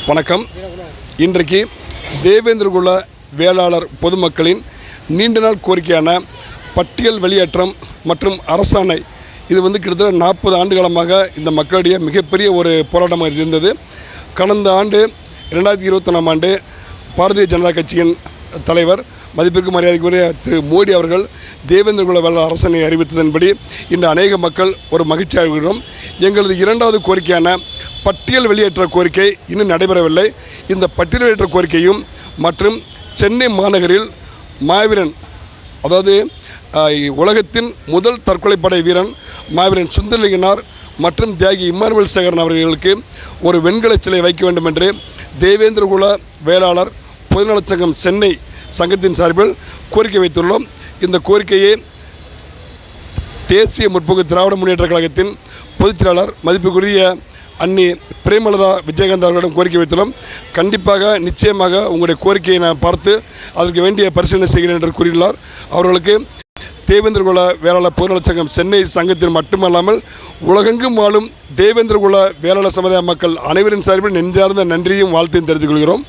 வணக்கம். இன்றைக்கு தேவேந்திரகுல வேளாளர் பொதுமக்களின் நீண்ட நாள் கோரிக்கையான பட்டியல் வெளியேற்றம் மற்றும் அரசாணை இது கிட்டத்தட்ட 40 ஆண்டுகாலமாக இந்த மக்களுடைய மிகப்பெரிய ஒரு போராட்டமாக இருந்தது. கடந்த ஆண்டு 2021ஆம் ஆண்டு பாரதிய ஜனதா கட்சியின் தலைவர் மதிப்பிற்கு மரியாதைக்குரிய திரு மோடி அவர்கள் தேவேந்திரகுல வேளாளர் அரசாணை அறிவித்ததன்படி இன்று அநேக மக்கள் ஒரு மகிழ்ச்சி அடைகிறோம். எங்களது இரண்டாவது கோரிக்கையான பட்டியல் வெளியேற்ற கோரிக்கை இன்னும் நடைபெறவில்லை. இந்த பட்டியல் வெளியேற்ற கோரிக்கையும் மற்றும் சென்னை மாநகரில் மாவீரன், அதாவது உலகத்தின் முதல் தற்கொலைப்படை வீரன் மாவீரன் சுந்தரலிங்கனார் மற்றும் தியாகி இம்மானுவேல் சேகரன் அவர்களுக்கு ஒரு வெண்கல சிலை வைக்க வேண்டும் என்று தேவேந்திரகுல வேளாளர் பொதுநலச் சங்கம் சென்னை சங்கத்தின் சார்பில் கோரிக்கை வைத்துள்ளோம். இந்த கோரிக்கையை தேசிய முற்போக்கு திராவிட முன்னேற்ற கழகத்தின் பொதுச்செயலாளர் மதிப்புக்குரிய அன்னி பிரேமலதா விஜயகாந்த் அவர்களிடம் கோரிக்கை வைத்துள்ளோம். கண்டிப்பாக நிச்சயமாக உங்களுடைய கோரிக்கையை நான் பார்த்து அதற்கு வேண்டிய பரிசீலனை செய்கிறேன் என்று கூறியுள்ளார். அவர்களுக்கு தேவேந்திரகுல வேளாளர் பொதுநலச் சங்கம் சென்னை சங்கத்தில் மட்டுமல்லாமல் உலகெங்கும் வாழும் தேவேந்திரகுல வேளாளர் சமுதாய மக்கள் அனைவரின் சார்பில் நெஞ்சார்ந்த நன்றியும் வாழ்த்தையும் தெரிவித்துக் கொள்கிறோம்.